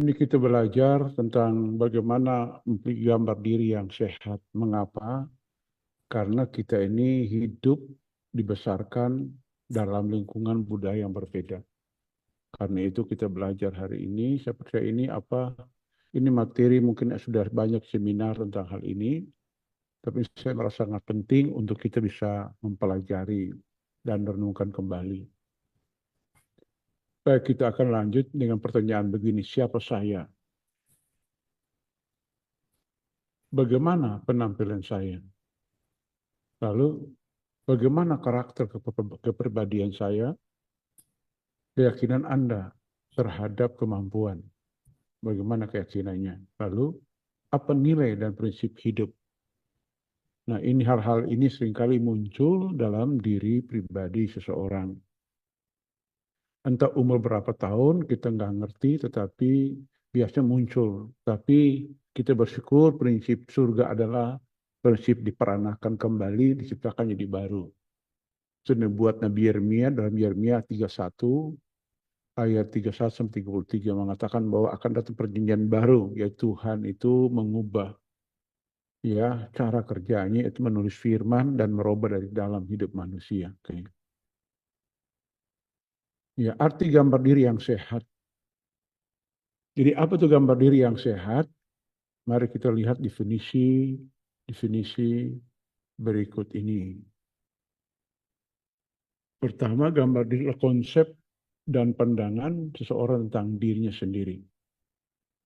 Ini kita belajar tentang bagaimana memiliki gambar diri yang sehat. Mengapa? Karena kita ini hidup dibesarkan dalam lingkungan budaya yang berbeda. Karena itu kita belajar hari ini. Saya percaya ini apa? Ini materi mungkin sudah banyak seminar tentang hal ini. Tapi saya merasa sangat penting untuk kita bisa mempelajari dan renungkan kembali. Baik, kita akan lanjut dengan pertanyaan begini. Siapa saya? Bagaimana penampilan saya? Lalu bagaimana karakter kepribadian saya, keyakinan Anda terhadap kemampuan, bagaimana keyakinannya. Lalu apa nilai dan prinsip hidup. Nah, ini hal-hal ini seringkali muncul dalam diri pribadi seseorang. Entah umur berapa tahun kita nggak ngerti, tetapi biasanya muncul. Tapi kita bersyukur prinsip surga adalah prinsip diperanakan kembali, diciptakan jadi baru. Itu buat Nabi Yeremia dalam Yeremia 31 ayat 31 sampai 33 mengatakan bahwa akan datang perjanjian baru, yaitu Tuhan itu mengubah ya cara kerjanya, itu menulis firman dan merubah dari dalam hidup manusia. Oke. Ya, arti gambar diri yang sehat. Jadi apa itu gambar diri yang sehat? Mari kita lihat definisi berikut ini. Pertama, gambar diri adalah konsep dan pandangan seseorang tentang dirinya sendiri.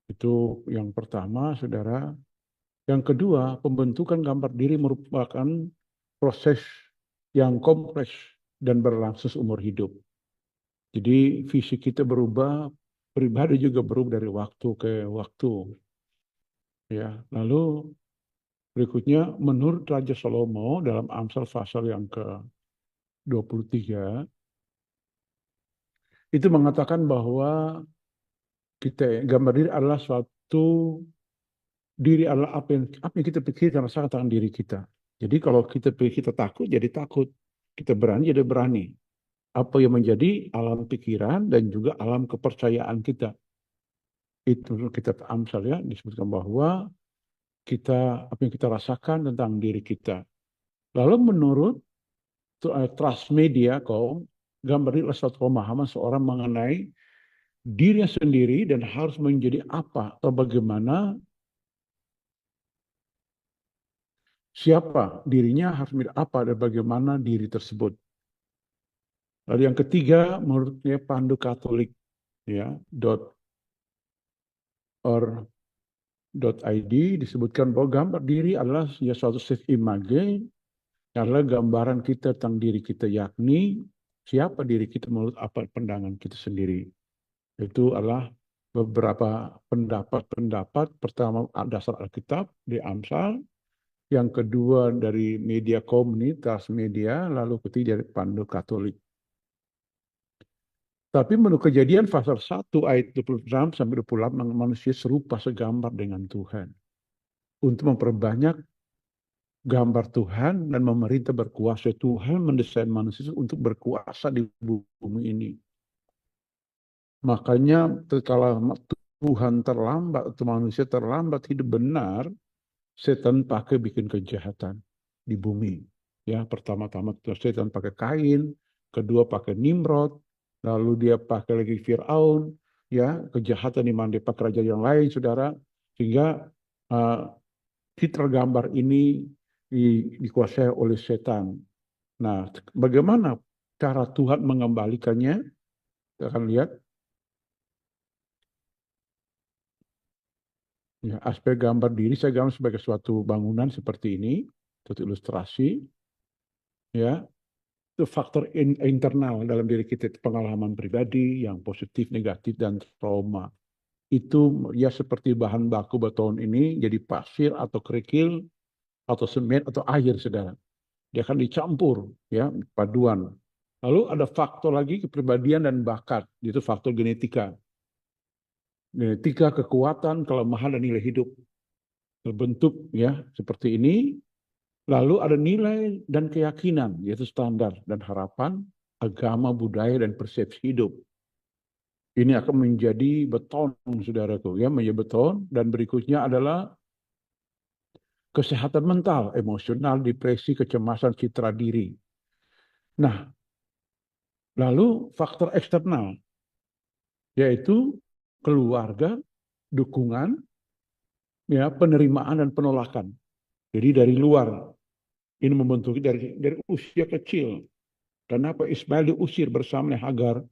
Itu yang pertama, saudara. Yang kedua, pembentukan gambar diri merupakan proses yang kompleks dan berlangsung seumur hidup. Jadi visi kita berubah, pribadi juga berubah dari waktu ke waktu. Ya, lalu berikutnya, menurut Raja Salomo dalam Amsal pasal yang ke-23, itu mengatakan bahwa gambar diri adalah suatu diri adalah apa yang kita pikirkan rasakan tentang diri kita. Jadi kalau kita takut jadi takut, kita berani jadi berani. Apa yang menjadi alam pikiran dan juga alam kepercayaan kita. Itu kitab Amsal ya disebutkan bahwa apa yang kita rasakan tentang diri kita. Lalu menurut Transmedia, gambar diri adalah suatu pemahaman seorang mengenai dirinya sendiri dan harus menjadi apa atau bagaimana, siapa dirinya, harus menjadi apa dan bagaimana diri tersebut. Lalu yang ketiga, menurutnya Pandu Katolik ya .or.id disebutkan bahwa gambar diri adalah ya suatu self image, adalah gambaran kita tentang diri kita, yakni siapa diri kita menurut apa pandangan kita sendiri. Itu adalah beberapa pendapat. Pertama dasar Alkitab di Amsal, yang kedua dari media komunitas media, lalu ketiga dari Pandu Katolik. Tapi menurut Kejadian pasal 1 ayat 26 sampai 28, manusia serupa segambar dengan Tuhan. Untuk memperbanyak gambar Tuhan dan memerintah berkuasa. Tuhan mendesain manusia untuk berkuasa di bumi ini. Makanya kalau Tuhan terlambat atau manusia terlambat hidup benar, setan pakai bikin kejahatan di bumi. Ya, pertama-tama setan pakai Kain, kedua pakai Nimrod, lalu dia pakai lagi Firaun, ya, kejahatan di mana dia pakai raja yang lain, saudara, sehingga citra gambar ini dikuasai oleh setan. Nah, bagaimana cara Tuhan mengembalikannya? Kita akan lihat. Ya, aspek gambar diri saya gambar sebagai suatu bangunan seperti ini, suatu ilustrasi, ya. Itu faktor internal dalam diri kita, pengalaman pribadi yang positif, negatif, dan trauma. Itu ya seperti bahan baku beton ini jadi pasir atau kerikil atau semen atau air, saudara. Dia akan dicampur, ya, paduan. Lalu ada faktor lagi kepribadian dan bakat, itu faktor genetika. Genetika, kekuatan, kelemahan, dan nilai hidup terbentuk ya seperti ini. Lalu ada nilai dan keyakinan, yaitu standar dan harapan, agama, budaya, dan persepsi hidup. Ini akan menjadi beton, saudaraku, ya, menjadi beton. Dan berikutnya adalah kesehatan mental, emosional, depresi, kecemasan, citra diri. Nah, lalu faktor eksternal, yaitu keluarga, dukungan, ya, penerimaan dan penolakan. Jadi dari luar, ini membentuk dari usia kecil. Kenapa Ismail diusir bersama Hagar?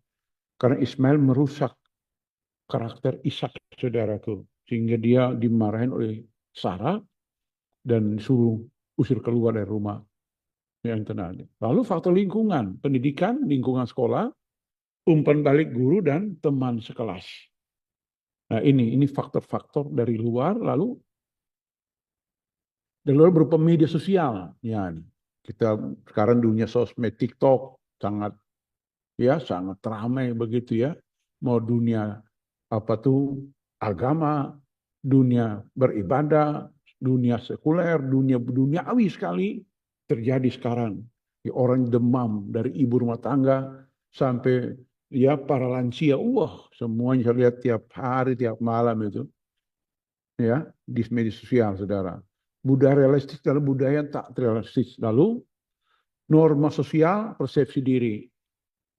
Karena Ismail merusak karakter Ishak, saudaraku, sehingga dia dimarahin oleh Sarah dan suruh usir keluar dari rumah yang tenang. Lalu faktor lingkungan, pendidikan, lingkungan sekolah, umpan balik guru dan teman sekelas. Nah, ini faktor-faktor dari luar. Lalu dari luar berupa media sosial. Ya, kita sekarang dunia sosmed, TikTok sangat, ya, sangat ramai begitu, ya. Mau dunia apa tuh, agama, dunia beribadah, dunia sekuler, dunia duniawi sekali terjadi sekarang. Ya, orang demam dari ibu rumah tangga sampai, ya, para lansia. Wah, semuanya saya lihat tiap hari, tiap malam itu, ya, di media sosial, saudara. Budaya realistis adalah budaya yang tak realistis. Lalu norma sosial, persepsi diri.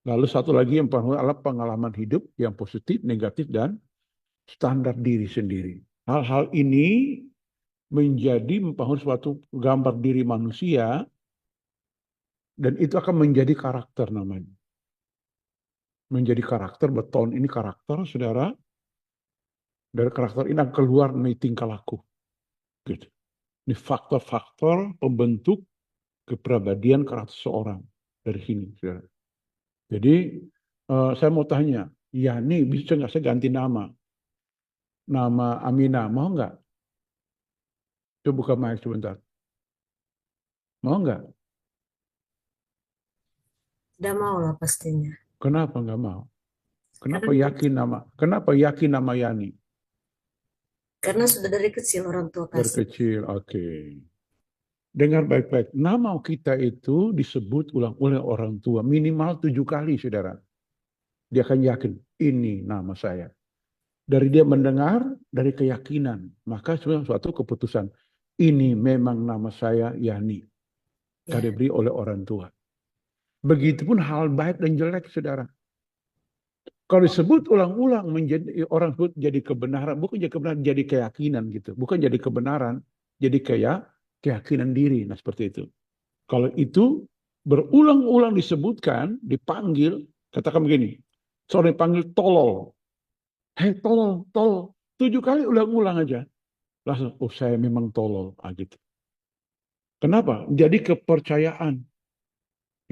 Lalu satu lagi yang paling adalah pengalaman hidup yang positif, negatif, dan standar diri sendiri. Hal-hal ini menjadi membangun suatu gambar diri manusia, dan itu akan menjadi karakter namanya. Menjadi karakter, beton ini karakter, saudara. Dari karakter ini akan keluar nih tingkah laku. Gitu. Ini faktor-faktor pembentuk kepribadian karakter seorang dari sini, saudara. Jadi saya mau tanya, ya, nih bisa nggak saya ganti nama? Nama Amina, mau nggak? Coba buka mic sebentar. Mau nggak? Tidak mau lah pastinya. Kenapa nggak mau? Karena Kenapa yakin nama Yani? karena sudah dari kecil orang tua Dari kasih. kecil, oke. Dengar baik-baik, nama kita itu disebut ulang-ulang orang tua minimal 7 kali, saudara. Dia akan yakin, ini nama saya. Dari dia mendengar, dari keyakinan, maka suatu keputusan. Ini memang nama saya, Yani. Karena Ya, diberi oleh orang tua. Begitupun hal baik dan jelek, saudara. Kalau disebut ulang-ulang menjadi orang sebut jadi kebenaran, bukan jadi kebenaran, jadi keyakinan gitu. Bukan jadi kebenaran, jadi kayak keyakinan diri. Nah, seperti itu. Kalau itu berulang-ulang disebutkan, dipanggil, katakan begini, seorang dipanggil tolol. Hei tolol, tolol. 7 kali ulang-ulang aja. Langsung, oh saya memang tolol. Ah, gitu. Kenapa? Jadi kepercayaan.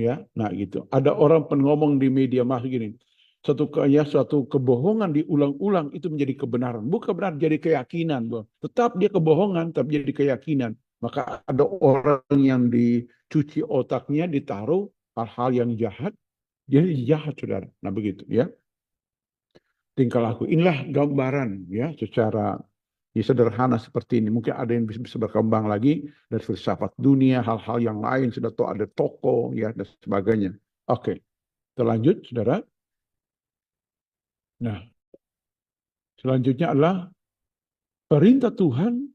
Ya, nah gitu. Ada orang pengomong di media masa gini, suatu kebohongan diulang-ulang itu menjadi kebenaran. Bukan benar jadi keyakinan, bro. Tetap dia kebohongan, tapi jadi keyakinan. Maka ada orang yang dicuci otaknya, ditaruh hal-hal yang jahat, dia jahat, saudara. Nah begitu, ya. Tingkah laku. Inilah gambaran, ya, secara, ya, sederhana seperti ini. Mungkin ada yang bisa berkembang lagi dari filsafat dunia, hal-hal yang lain, sudah tahu ada toko, ya, dan sebagainya. Oke, terlanjut, saudara. Nah, selanjutnya adalah perintah Tuhan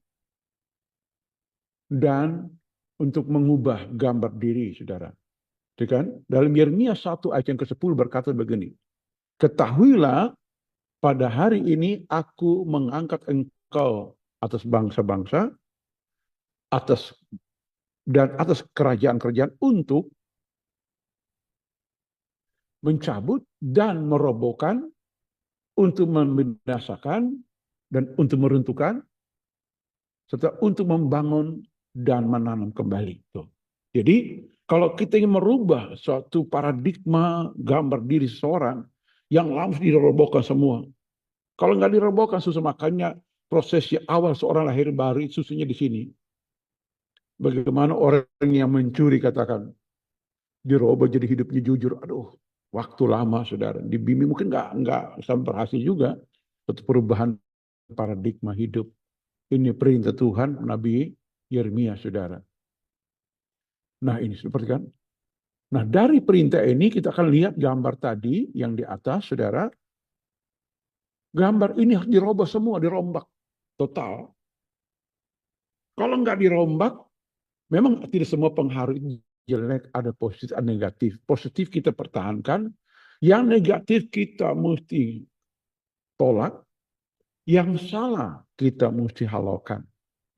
dan untuk mengubah gambar diri, saudara. Ya kan? Dalam Yeremia 1 ayat yang ke-10 berkata begini, ketahuilah pada hari ini aku mengangkat engkau atas bangsa-bangsa, atas atas kerajaan-kerajaan untuk mencabut dan merobohkan, untuk membinasakan dan untuk meruntuhkan, serta untuk membangun dan menanam kembali. Tuh. Jadi kalau kita ingin merubah suatu paradigma gambar diri seseorang yang langsung dirobohkan semua. Kalau nggak dirobohkan susah, makanya prosesnya awal seorang lahir baru susahnya di sini. Bagaimana orang yang mencuri katakan diroboh jadi hidupnya jujur. Aduh, waktu lama, saudara. Dibimbing mungkin nggak sampai berhasil juga. Suatu perubahan paradigma hidup. Ini perintah Tuhan Nabi Yeremia, saudara. Nah ini seperti kan. Nah dari perintah ini kita akan lihat gambar tadi yang di atas, saudara. Gambar ini harus dirubah semua, dirombak total. Kalau nggak dirombak, memang tidak semua pengaruh itu jelek, ada positif, ada negatif. Positif kita pertahankan, yang negatif kita mesti tolak, yang salah kita mesti halalkan.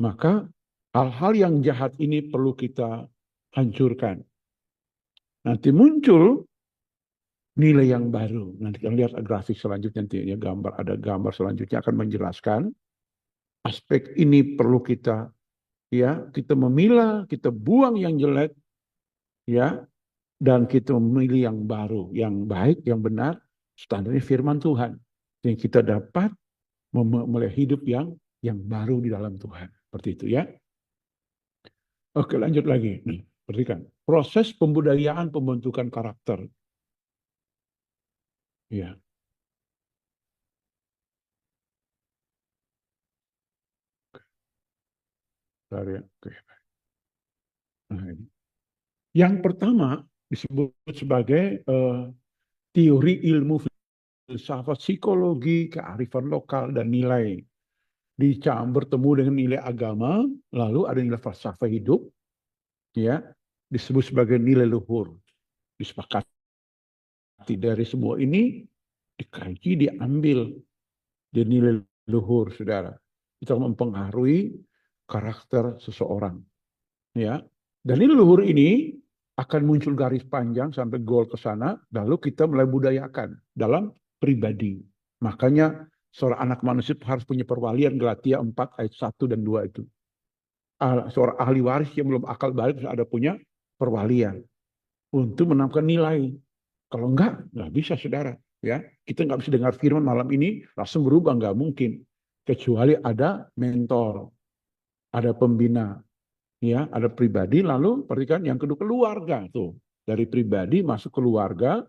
Maka hal-hal yang jahat ini perlu kita hancurkan. Nanti muncul nilai yang baru. Nanti kita lihat grafik selanjutnya, nanti ya ada gambar selanjutnya akan menjelaskan aspek ini perlu kita kita memilah, kita buang yang jelek ya, dan kita memilih yang baru, yang baik, yang benar, standarnya firman Tuhan. Yang kita dapat mulai hidup yang baru di dalam Tuhan. Seperti itu ya. Oke, lanjut lagi. Nih, perhatikan. Proses pembudayaan pembentukan karakter. Ya. Oke. Nah, ini. Yang pertama disebut sebagai teori ilmu filsafat psikologi, kearifan lokal, dan nilai. Bertemu dengan nilai agama, lalu ada nilai falsafah hidup, ya, disebut sebagai nilai luhur. Disepakati dari semua ini, dikaji, diambil di nilai luhur, saudara. Itu mempengaruhi karakter seseorang. Ya. Dan nilai luhur ini akan muncul garis panjang sampai goal ke sana, lalu kita mulai budayakan dalam pribadi. Makanya seorang anak manusia harus punya perwalian, Galatia 4 ayat 1 dan 2 itu. Seorang ahli waris yang belum akal balik harus ada punya perwalian untuk menanamkan nilai. Kalau nggak bisa, saudara. Ya, kita nggak bisa dengar firman malam ini langsung berubah, nggak mungkin. Kecuali ada mentor, ada pembina, ya, ada pribadi, lalu perhatikan yang kedua keluarga tuh. Dari pribadi masuk keluarga,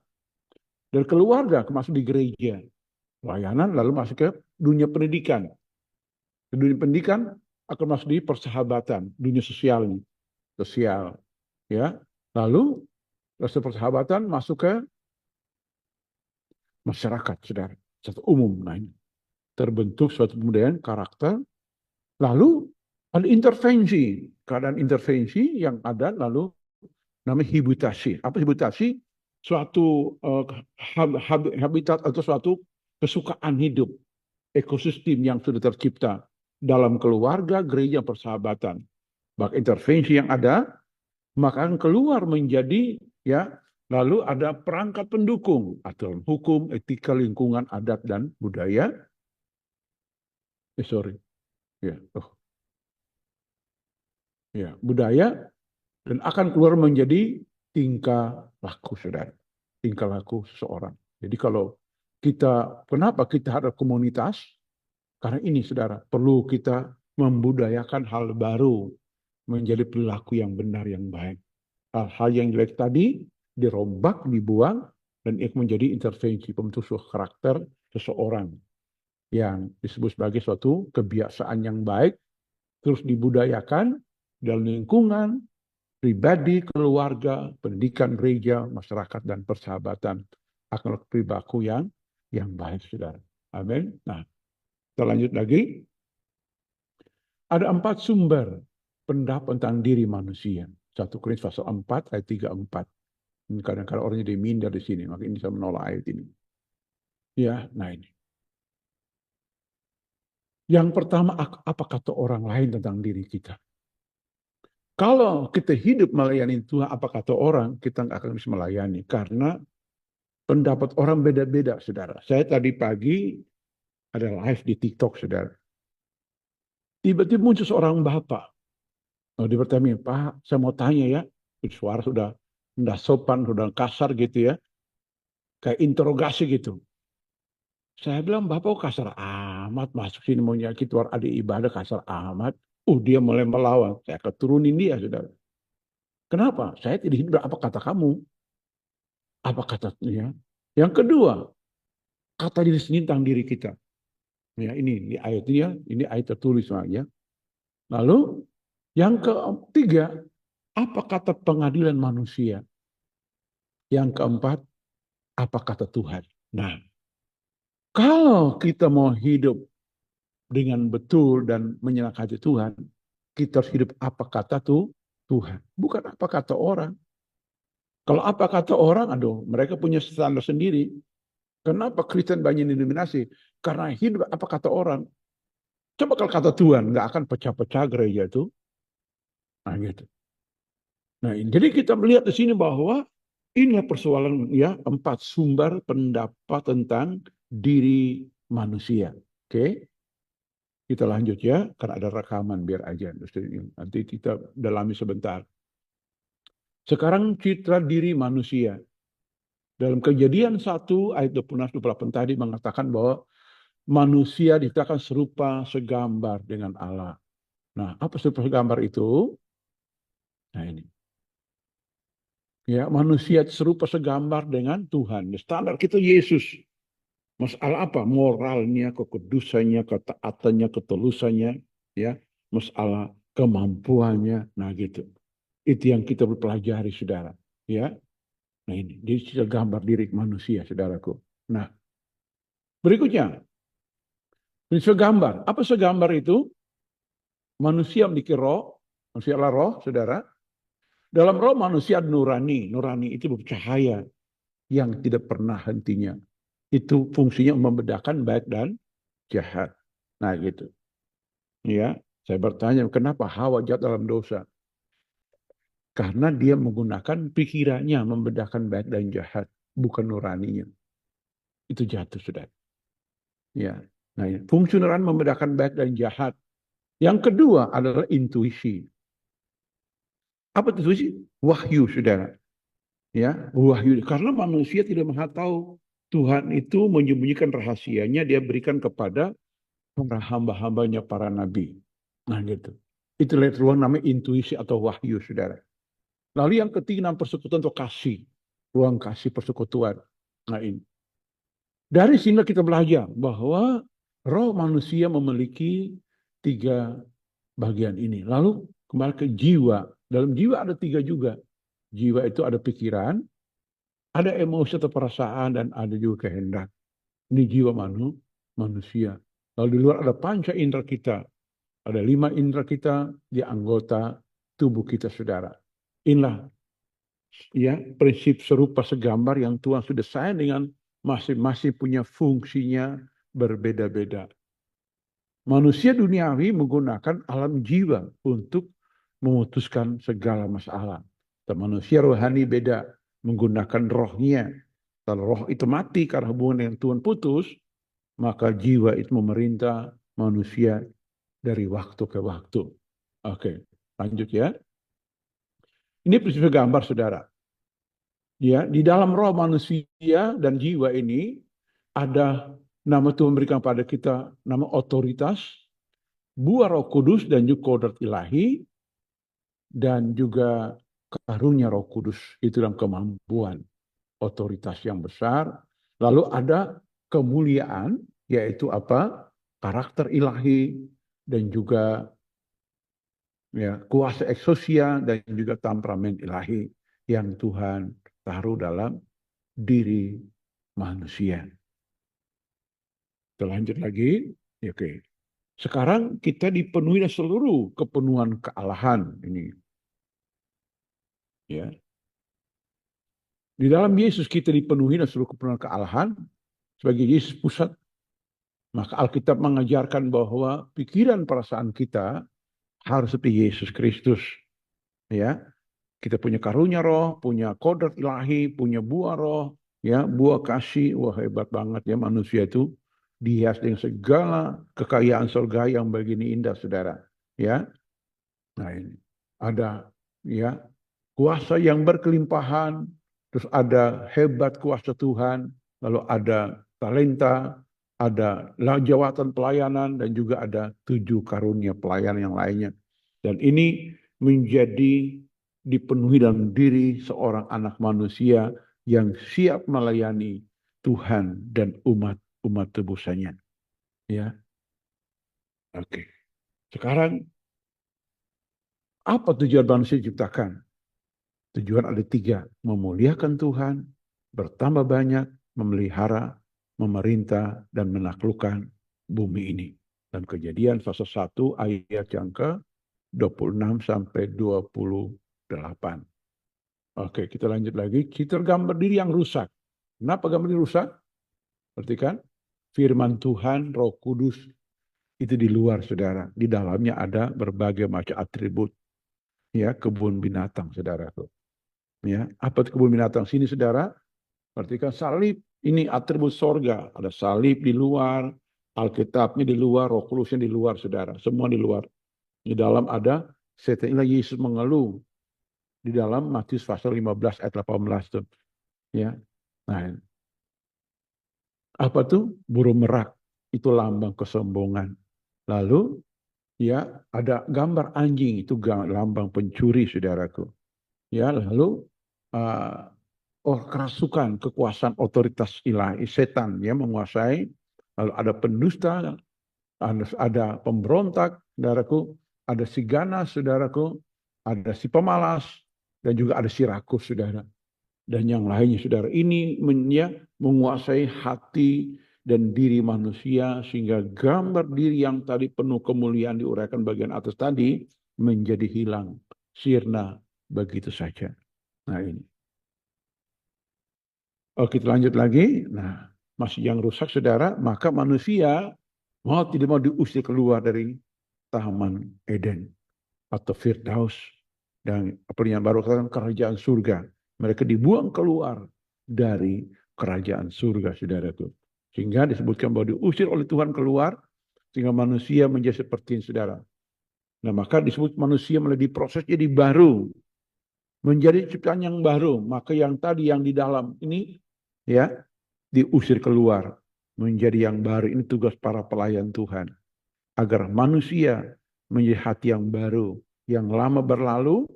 dari keluarga masuk di gereja, layanan, lalu masuk ke dunia pendidikan. Ke dunia pendidikan akan masuk di persahabatan, dunia sosial, ya. Lalu rasa persahabatan masuk ke masyarakat, saudara, satu umum. Nah, ini terbentuk suatu kebudayaan karakter. Lalu ada intervensi, keadaan intervensi yang ada, lalu namanya hibutasi. Apa hibutasi? Suatu habitat atau suatu kesukaan hidup, ekosistem yang sudah tercipta dalam keluarga, gereja, persahabatan. Maka intervensi yang ada, maka akan keluar menjadi lalu ada perangkat pendukung, aturan hukum, etika, lingkungan, adat, dan budaya. Budaya, dan akan keluar menjadi tingkah laku, saudara. Tingkah laku seseorang. Jadi kenapa kita ada komunitas? Karena ini, saudara, perlu kita membudayakan hal baru menjadi perilaku yang benar, yang baik. Hal-hal yang jelek tadi dirombak, dibuang, dan itu menjadi intervensi pembentuk karakter seseorang yang disebut sebagai suatu kebiasaan yang baik, terus dibudayakan dalam lingkungan, pribadi, keluarga, pendidikan, gereja, masyarakat, dan persahabatan akan perilaku yang baik, saudara. Amin. Nah, kita lanjut lagi. Ada 4 sumber pendapat tentang diri manusia. 1 Korintus pasal 4 ayat 3-4. Kadang-kadang orang jadi minder di sini, maka ini saya menolak ayat ini. Ya, nah ini. Yang pertama, apa kata orang lain tentang diri kita? Kalau kita hidup melayani Tuhan, apa kata orang, kita nggak akan bisa melayani. Karena pendapat orang beda-beda, saudara. Saya tadi pagi ada live di TikTok, saudara. Tiba-tiba muncul seorang bapak. Dia bertanya, Pak, saya mau tanya ya. Suara sudah sopan, sudah kasar gitu ya. Kayak interogasi gitu. Saya bilang, Bapak kasar amat, masuk sini mau nyakit luar adik ibadah, kasar amat. Dia mulai melawan. Saya keturunin dia, saudara. Kenapa? Saya tidak hidup, apa kata kamu? Apa kata dia? Yang kedua, kata diri sendiri tentang diri kita. Ya, ini di ayat ini ayat tertulis ya. Lalu yang ketiga, apa kata pengadilan manusia? Yang keempat, apa kata Tuhan? Nah, Kalau kita mau hidup dengan betul dan menyenangkan hati Tuhan, kita harus hidup apa kata tuh Tuhan, bukan apa kata orang. Kalau apa kata orang, aduh, mereka punya standar sendiri. Kenapa Kristen banyak didominasi? Karena hidup apa kata orang. Coba kalau kata Tuhan, nggak akan pecah-pecah gereja itu. Nah, gitu. Nah, jadi kita melihat di sini bahwa inilah persoalan ya, 4 sumber pendapat tentang diri manusia. Oke, kita lanjut ya, karena ada rekaman biar aja. Nanti kita dalami sebentar. Sekarang citra diri manusia. Dalam Kejadian 1 ayat 26-28 tadi mengatakan bahwa manusia diciptakan serupa segambar dengan Allah. Nah, apa serupa segambar itu? Nah, ini. Ya, manusia serupa segambar dengan Tuhan. Standar kita Yesus. Masalah apa? Moralnya, kekudusannya, ketaatannya, ketulusannya, ya. Masalah kemampuannya. Nah, gitu. Itu yang kita pelajari, saudara. Ya. Nah, ini. Dia gambar diri manusia, saudaraku. Nah, berikutnya. Ini segambar. Apa segambar itu? Manusia memiliki roh. Manusia adalah roh, saudara. Dalam roh manusia nurani. Nurani itu bercahaya yang tidak pernah hentinya. Itu fungsinya membedakan baik dan jahat. Nah, gitu. Ya, saya bertanya, kenapa Hawa jatuh dalam dosa? Karena dia menggunakan pikirannya membedakan baik dan jahat, bukan nuraninya. Itu jatuh, sudah. Ya. Nah, ya. Fungsi nurani membedakan baik dan jahat. Yang kedua adalah intuisi. Apa intuisi? Wahyu, saudara. Ya, wahyu. Karena manusia tidak maha tahu. Tuhan itu menyembunyikan rahasianya, dia berikan kepada para hamba-hambanya, para nabi. Nah, gitu. Itu lihat ruang namanya intuisi atau wahyu, saudara. Lalu yang ketiga, persekutuan atau kasih. Ruang kasih persekutuan. Nah, ini. Dari sini kita belajar bahwa roh manusia memiliki 3 bagian ini. Lalu kembali ke jiwa. Dalam jiwa ada 3 juga. Jiwa itu ada pikiran, ada emosi atau perasaan, dan ada juga kehendak. Ini jiwa manusia. Lalu di luar ada panca indera kita. Ada 5 indera kita di anggota tubuh kita, saudara. Inilah ya prinsip serupa segambar yang Tuhan sudah sayang dengan masing-masing punya fungsinya berbeda-beda. Manusia duniawi menggunakan alam jiwa untuk memutuskan segala masalah. Dan manusia rohani beda, menggunakan rohnya. Kalau roh itu mati karena hubungan dengan Tuhan putus, maka jiwa itu memerintah manusia dari waktu ke waktu. Oke, lanjut ya. Ini prinsip gambar, saudara. Ya, di dalam roh manusia dan jiwa ini ada nama Tuhan berikan pada kita nama otoritas, buah Roh Kudus dan juga kodrat ilahi, dan juga karunia Roh Kudus itu dalam kemampuan otoritas yang besar. Lalu ada kemuliaan, yaitu apa? Karakter ilahi dan juga ya kuasa eksosia dan juga temperamen ilahi yang Tuhan taruh dalam diri manusia. Kita lanjut lagi. Oke. Sekarang kita dipenuhi seluruh kepenuhan kealahan ini. Ya. Di dalam Yesus kita dipenuhi seluruh kepenuhan kealahan sebagai Yesus pusat. Maka Alkitab mengajarkan bahwa pikiran perasaan kita harus seperti Yesus Kristus. Ya. Kita punya karunia roh, punya kodrat ilahi, punya buah roh, ya, buah kasih. Wah, hebat banget ya manusia itu dihias dengan segala kekayaan surga yang begini indah, saudara. Ya, nah ini ada ya kuasa yang berkelimpahan, terus ada hebat kuasa Tuhan, lalu ada talenta, ada jawatan pelayanan, dan juga ada 7 karunia pelayanan yang lainnya. Dan ini menjadi dipenuhi dalam diri seorang anak manusia yang siap melayani Tuhan dan umat tebusannya. Ya, oke. Sekarang apa tujuan manusia diciptakan? Tujuan ada 3, memuliakan Tuhan, bertambah banyak, memelihara, memerintah dan menaklukkan bumi ini. Dan Kejadian pasal 1 ayat yang ke 26 sampai 28. Oke, kita lanjut lagi. Kita gambar diri yang rusak. Kenapa gambar diri rusak? Perhatikan, firman Tuhan, Roh Kudus itu di luar, saudara. Di dalamnya ada berbagai macam atribut. Ya, kebun binatang, saudara. Ya, apa itu kebun binatang sini, saudara? Perhatikan salib. Ini atribut sorga. Ada salib di luar, Alkitabnya di luar, Roh Kudusnya di luar, saudara. Semua di luar. Di dalam ada setan. Inilah Yesus mengeluh di dalam Matius pasal 15 ayat 18 tuh. Ya. Nah, apa tuh? Burung merak. Itu lambang kesombongan. Lalu ya ada gambar anjing, itu lambang pencuri, saudaraku. Ya, lalu kerasukan, kekuasaan otoritas ilahi, setan ya menguasai. Lalu ada pendusta, ada pemberontak, saudaraku, ada si ganas, saudaraku, ada si pemalas, dan juga ada si rakus, saudara. Dan yang lainnya, saudara. Ini menguasai hati dan diri manusia, sehingga gambar diri yang tadi penuh kemuliaan diuraikan bagian atas tadi menjadi hilang, sirna begitu saja. Nah ini. Oke, kita lanjut lagi. Nah, masih yang rusak, saudara, maka manusia mau tidak mau diusir keluar dari Taman Eden atau Firdaus, dan yang baru katakan kerajaan surga. Mereka dibuang keluar dari kerajaan surga, saudaraku. Sehingga disebutkan bahwa diusir oleh Tuhan keluar, sehingga manusia menjadi seperti ini, saudara. Nah, maka disebut manusia mulai diproses jadi baru, menjadi ciptaan yang baru. Maka yang tadi yang di dalam ini ya diusir keluar menjadi yang baru. Ini tugas para pelayan Tuhan, agar manusia menjadi hati yang baru. Yang lama berlalu,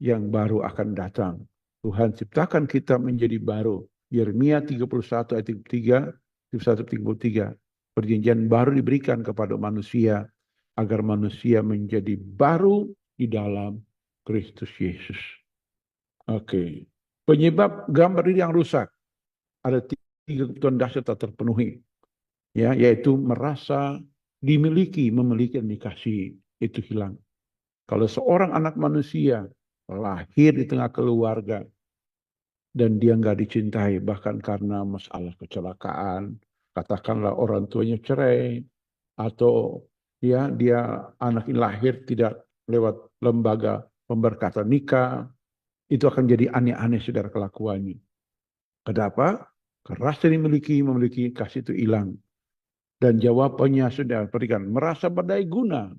yang baru akan datang. Tuhan ciptakan kita menjadi baru. Yeremia 31 ayat 3, 31-33. Perjanjian baru diberikan kepada manusia agar manusia menjadi baru di dalam Kristus Yesus. Oke. Penyebab gambar diri yang rusak. Ada 3 kebutuhan dasar tak terpenuhi. Ya, yaitu merasa memiliki dan dikasihi. Itu hilang. Kalau seorang anak manusia lahir di tengah keluarga dan dia nggak dicintai, bahkan karena masalah kecelakaan, katakanlah orang tuanya cerai, atau ya dia anak ini lahir tidak lewat lembaga pemberkatan nikah, itu akan jadi aneh-aneh, saudara, kelakuannya. Kenapa? Rasa memiliki kasih itu hilang. Dan jawabannya, saudara, perhatikan, merasa berdaya guna.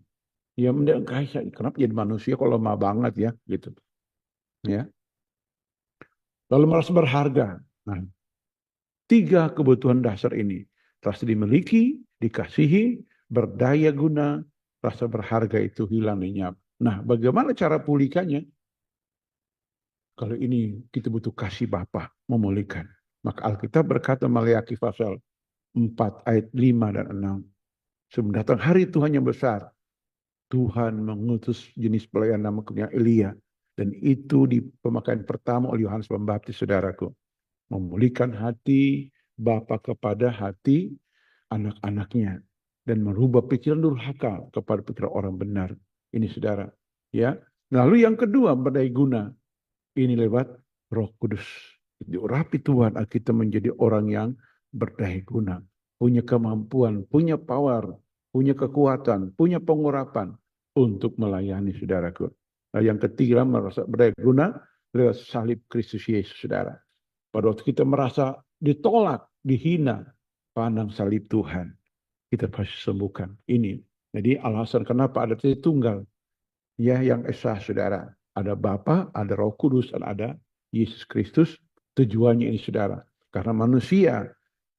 Ya, kenapa jadi manusia kalau lemah banget ya, gitu. Ya. Lalu merasa berharga. Nah, 3 kebutuhan dasar ini, rasa dimiliki, dikasihi, berdaya guna, rasa berharga itu hilang lenyap. Nah, bagaimana cara pulihkannya? Kalau ini kita butuh kasih Bapa memulihkan. Maka Alkitab berkata Maleakhi pasal 4 ayat 5 dan 6. Sebelum datang hari Tuhan yang besar, Tuhan mengutus jenis pelayan namanya Elia. Dan itu di pemakaian pertama oleh Yohanes Pembaptis, saudaraku. Memulihkan hati Bapa kepada hati anak-anaknya. Dan merubah pikiran durhaka kepada pikiran orang benar. Ini, saudara. Ya. Lalu yang kedua, berdaya guna. Ini lewat Roh Kudus. Diurapi Tuhan agar kita menjadi orang yang berdaya guna. Punya kemampuan, punya power, punya kekuatan, punya pengurapan untuk melayani, saudaraku. Nah, yang ketiga, merasa berdaya guna lewat salib Kristus Yesus, saudara. Pada waktu kita merasa ditolak, dihina, pandang salib Tuhan, kita pasti sembuhkan. Ini. Jadi alasan kenapa ada Tritunggal. Ya, yang esa, saudara. Ada Bapa, ada Roh Kudus, dan ada Yesus Kristus. Tujuannya ini, saudara. Karena manusia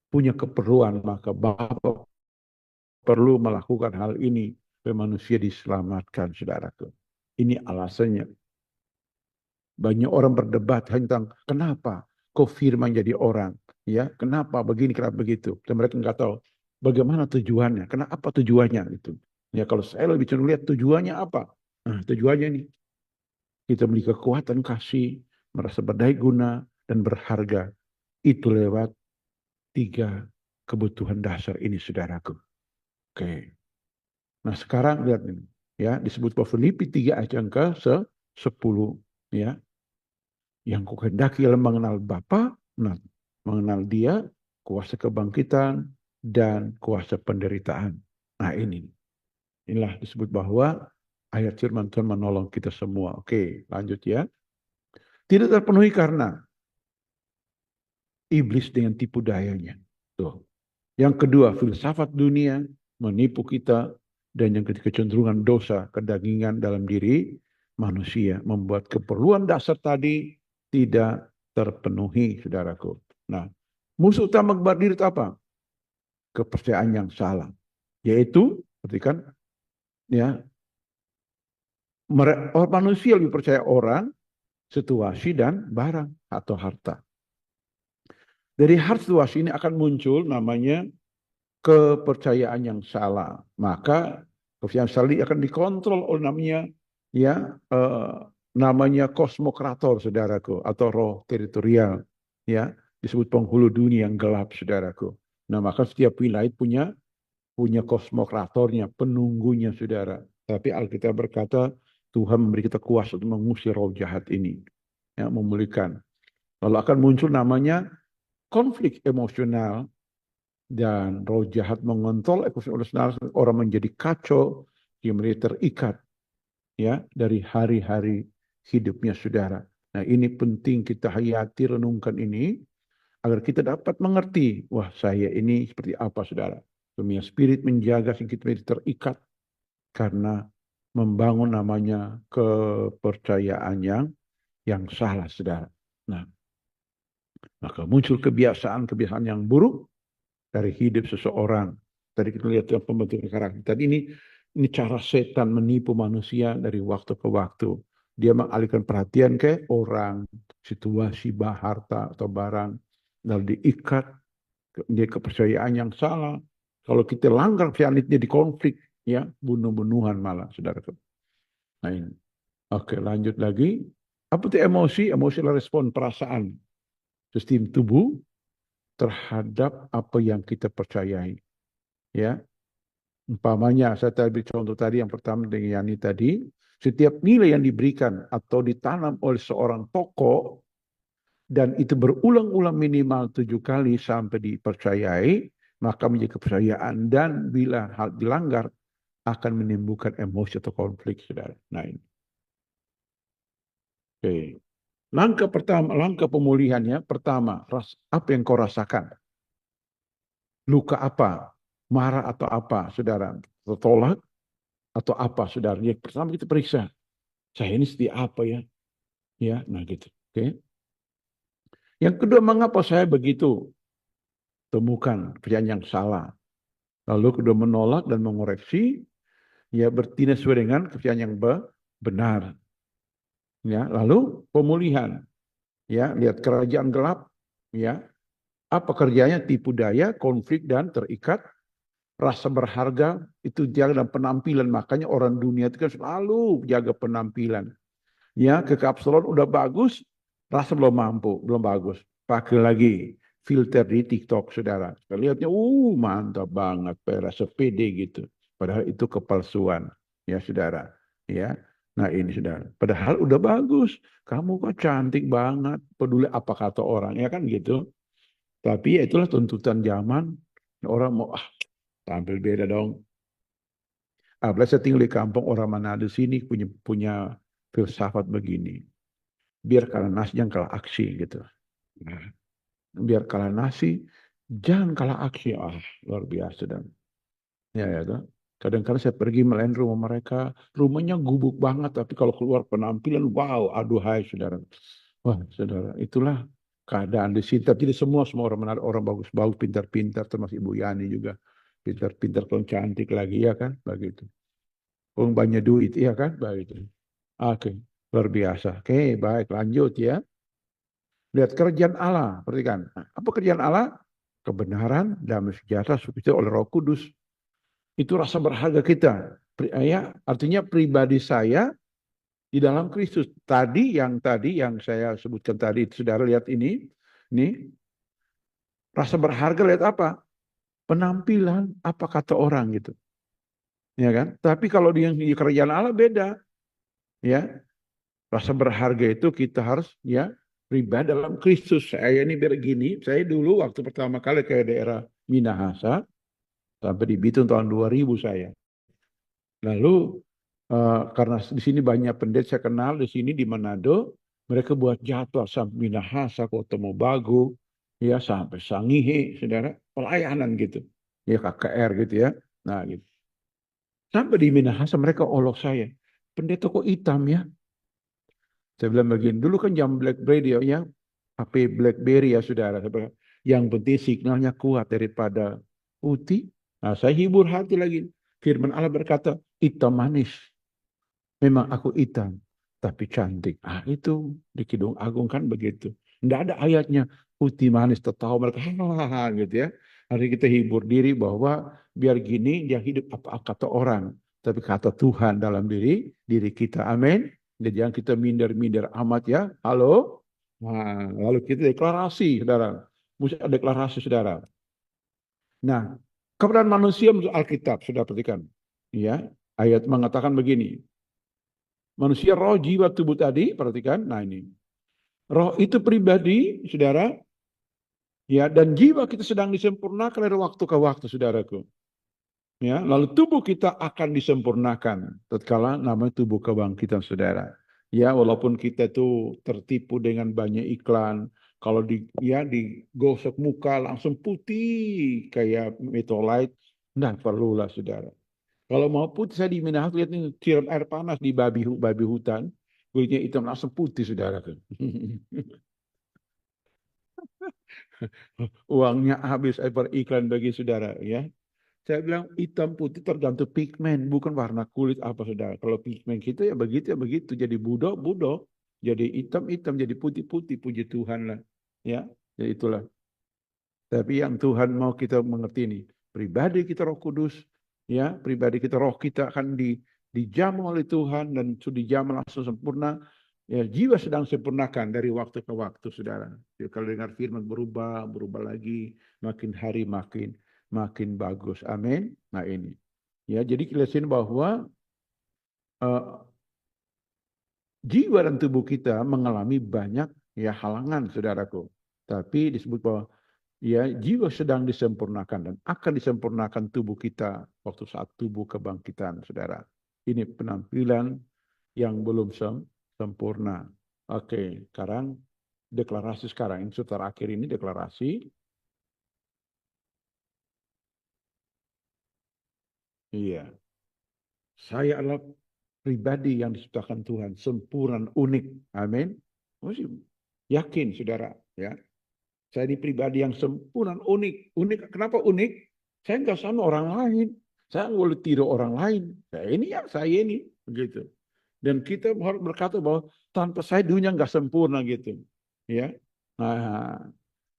punya keperluan, maka Bapa perlu melakukan hal ini supaya manusia diselamatkan, saudaraku. Ini alasannya. Banyak orang berdebat tentang kenapa kok firman jadi orang, ya, kenapa begini, kenapa begitu. Dan mereka nggak tahu bagaimana tujuannya, kenapa tujuannya itu. Ya, kalau saya lebih cenderung lihat tujuannya apa. Nah, tujuannya ini kita memiliki kekuatan kasih, merasa berdaya guna dan berharga. Itu lewat 3 kebutuhan dasar ini, saudaraku. Oke. Nah, sekarang lihat ini, ya, disebut Filipi 3 ayat yang ke-10, ya. Yang kuhendaki ialah mengenal Bapa, nah, mengenal Dia, kuasa kebangkitan dan kuasa penderitaan. Nah, inilah disebut bahwa ayat firman Tuhan menolong kita semua. Oke, lanjut ya. Tidak terpenuhi karena iblis dengan tipu dayanya. Tuh. Yang kedua, filsafat dunia menipu kita, dan yang ketiga, kecenderungan dosa kedagingan dalam diri manusia membuat keperluan dasar tadi tidak terpenuhi, saudaraku. Nah, musuh utama kepada diri itu apa? Kepercayaan yang salah, yaitu, perhatikan, ya, manusia lebih percaya orang, situasi, dan barang atau harta. Dari hal situasi ini akan muncul namanya kepercayaan yang salah. Maka kepercayaan salah ini akan dikontrol oleh namanya kosmokrator, saudaraku, atau roh teritorial, ya, disebut penghulu dunia yang gelap, saudaraku. Nah, maka setiap wilayah punya kosmokratornya, penunggunya, saudara. Tapi Alkitab berkata Tuhan memberi kita kuasa untuk mengusir roh jahat ini, ya, memulihkan. Lalu akan muncul namanya konflik emosional, dan roh jahat mengontrol emosional orang menjadi kacau, dia menjadi terikat, ya, dari hari-hari hidupnya, saudara. Nah, ini penting kita hayati, renungkan ini agar kita dapat mengerti, wah, saya ini seperti apa, saudara. Dunia spirit menjaga sehingga kita menjadi terikat karena membangun namanya kepercayaan yang salah, saudara. Nah, maka muncul kebiasaan-kebiasaan yang buruk dari hidup seseorang. Tadi kita lihat pembentukan karakter. Tadi ini cara setan menipu manusia dari waktu ke waktu. Dia mengalihkan perhatian ke orang, situasi, harta atau barang, lalu diikat dia kepercayaan yang salah. Kalau kita langgar kepercayaan itu jadi konflik, ya, bunuh-bunuhan malah, saudara. Nah, ini. Oke, lanjut lagi. Apa itu emosi? Emosi adalah respon perasaan sistem tubuh terhadap apa yang kita percayai. Ya, umpamanya saya tadi contoh tadi yang pertama dengan Yani tadi, setiap nilai yang diberikan atau ditanam oleh seorang tokoh dan itu berulang-ulang minimal 7 kali sampai dipercayai, maka menjadi kepercayaan, dan bila hal dilanggar akan menimbulkan emosi atau konflik, saudara. Nah, ini. Oke. Langkah pertama, langkah pemulihannya pertama, apa yang kau rasakan? Luka apa? Marah atau apa, saudara? Tertolak atau apa, saudara? Yang pertama kita periksa, saya ini seperti apa ya? Ya, nah gitu. Oke. Yang kedua, mengapa saya begitu? Temukan kepercayaan yang salah. Lalu kedua, menolak dan mengoreksi, ya, bertindak sesuai dengan kepercayaan yang benar. Ya, lalu pemulihan. Ya, lihat kerajaan gelap, ya. Apa kerjanya? Tipu daya, konflik, dan terikat. Rasa berharga itu jaga dalam penampilan. Makanya orang dunia itu kan selalu jaga penampilan. Ya, kekapsulan udah bagus, rasa belum mampu, belum bagus. Pakai lagi filter di TikTok, saudara. Lihatnya, mantap banget, rasa pede gitu. Padahal itu kepalsuan, ya, saudara. Ya, nah ini, saudara. Padahal udah bagus, kamu kok cantik banget, peduli apa kata orang, ya kan gitu. Tapi ya itulah tuntutan zaman. Orang mau tampil beda dong. Apalagi saya tinggal di kampung orang Manado sini punya filsafat begini. Biar kalah nasi jangan kalah aksi gitu. Nah, biar kalah nasi jangan kalah aksi. Luar biasa, dan ya tuh. Kadang-kadang saya pergi melayan rumah mereka, rumahnya gubuk banget, tapi kalau keluar penampilan, wow, aduhai, saudara. Wah, saudara, itulah keadaan di sini. Tapi tidak semua orang Manado, orang bagus-bagus, pintar-pintar, termasuk Ibu Yani juga. Pintar-pintar, kalau cantik lagi, ya kan? Begitu. Banyak duit, ya kan? Begitu. Oke, luar biasa. Oke, baik, lanjut ya. Lihat kerjaan Allah, perhatikan. Apa kerjaan Allah? Kebenaran, damai sejahtera, sukacita oleh Roh Kudus. Itu rasa berharga kita. Ya, artinya pribadi saya di dalam Kristus. Tadi yang saya sebutkan tadi, saudara lihat ini. Rasa berharga lihat apa? penampilan, apa kata orang gitu. Ya kan? Tapi kalau di kerajaan Allah beda, ya. Rasa berharga itu kita harus ya pribadi dalam Kristus. Saya ini begini, saya dulu waktu pertama kali ke daerah Minahasa, sampai di Bitung tahun 2000 saya. Lalu karena di sini banyak pendeta saya kenal di sini di Manado, mereka buat jadwal sampai Minahasa, Kota Mobagu, ya sampai Sangihe, saudara, pelayanan gitu, ya KKR gitu ya. Nah, gitu. Sampai di Minahasa mereka olok saya, pendeta kok hitam ya? Saya bilang begini, dulu kan jam BlackBerry ya, HP BlackBerry ya saudara. Yang penting signalnya kuat daripada putih. Nah, saya hibur hati lagi. Firman Allah berkata, hitam manis. Memang aku hitam, tapi cantik. Ah itu di Kidung Agung kan begitu. Tidak ada ayatnya putih manis tertawa mereka hahaha gitu ya. Hari kita hibur diri bahwa biar gini dia hidup apa kata orang, tapi kata Tuhan dalam diri kita. Amin. Jadi jangan kita minder-minder amat ya. Halo. Nah, lalu kita deklarasi, saudara. Mesti ada deklarasi, saudara. Nah, keberadaan manusia menurut Alkitab, sudah perhatikan. Ya, ayat mengatakan begini. Manusia roh, jiwa, tubuh tadi, perhatikan. Nah ini. Roh itu pribadi, saudara. Ya, dan jiwa kita sedang disempurnakan dari waktu ke waktu, saudaraku. Ya, lalu tubuh kita akan disempurnakan tatkala namanya tubuh kebangkitan, saudara. Ya, walaupun kita itu tertipu dengan banyak iklan, kalau digosok muka langsung putih kayak metolite, nah perlulah, saudara. Kalau mau putih, saya di Minahasa lihat nih, siram air panas di babi hutan, kulitnya hitam langsung putih, saudara. Uangnya habis iklan bagi saudara, ya. Saya bilang hitam putih tergantung pigmen, bukan warna kulit apa, saudara. Kalau pigmen kita ya begitu. Jadi budo, jadi hitam, jadi putih, puji Tuhan lah. Ya, jadi itulah. Tapi yang Tuhan mau kita mengerti ini, pribadi kita Roh Kudus, ya, pribadi kita roh kita akan dijamu oleh Tuhan dan sudah dijamu langsung sempurna. Ya, jiwa sedang sempurnakan dari waktu ke waktu, saudara. Ya, kalau dengar firman berubah lagi, makin hari makin bagus. Amin. Nah ini, ya, jadi kita lihat bahwa uh, jiwa dan tubuh kita mengalami banyak ya halangan, saudaraku. Tapi disebut bahwa ya, jiwa sedang disempurnakan dan akan disempurnakan tubuh kita waktu saat tubuh kebangkitan, saudara. Ini penampilan yang belum sempurna. Oke, sekarang deklarasi sekarang. Ini terakhir ini deklarasi. Iya, saya adalah pribadi yang diciptakan Tuhan, sempurna, unik. Amin. Mesti yakin, saudara. Ya, saya ini pribadi yang sempurna, unik. Unik, kenapa unik? Saya nggak sama orang lain. Saya nggak boleh tiru orang lain. Saya ini, begitu. Dan kita harus berkata bahwa tanpa saya dunia nggak sempurna gitu. Ya. Nah,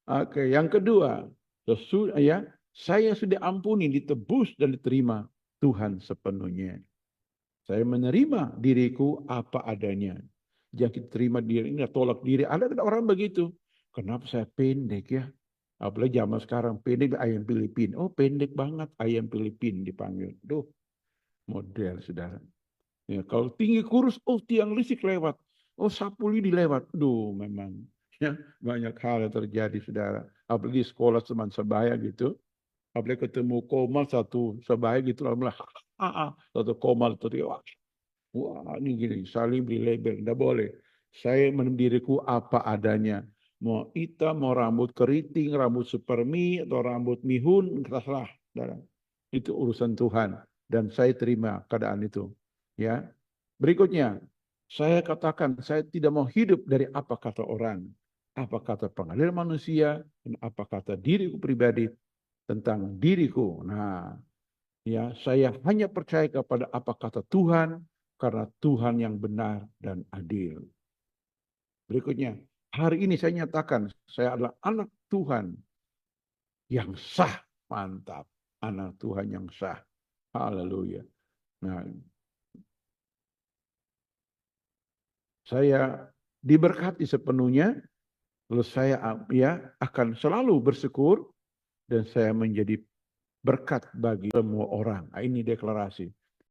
oke. Yang kedua, ya, saya sudah ampuni, ditebus dan diterima Tuhan sepenuhnya. Saya menerima diriku apa adanya. Jangan kita terima diri ini, tolak diri. Ada orang begitu. Kenapa saya pendek ya? Apalagi zaman sekarang pendek ayam Filipin. Oh pendek banget ayam Filipin dipanggil. Duh, model saudara. Ya, kalau tinggi kurus, oh tiang listrik lewat. Oh sapu lidi lewat. Duh memang. Ya, banyak hal yang terjadi saudara. Apalagi sekolah teman sebaya gitu. Apalagi ketemu komal satu sebaya gitu. Lalu satu komal tadi. Wah, ini gini, saling beri label, tidak boleh. Saya mendiriku apa adanya. Mau hitam, mau rambut keriting, rambut supermi, atau rambut mihun, terserah. Itu urusan Tuhan. Dan saya terima keadaan itu. Ya. Berikutnya, saya katakan, saya tidak mau hidup dari apa kata orang. Apa kata pengadilan manusia, dan apa kata diriku pribadi tentang diriku. Nah, ya, saya hanya percaya kepada apa kata Tuhan karena Tuhan yang benar dan adil. Berikutnya, hari ini saya nyatakan saya adalah anak Tuhan yang sah. Mantap. Anak Tuhan yang sah. Haleluya. Nah, saya diberkati sepenuhnya, lalu saya ya akan selalu bersyukur dan saya menjadi berkat bagi semua orang. Nah, ini deklarasi.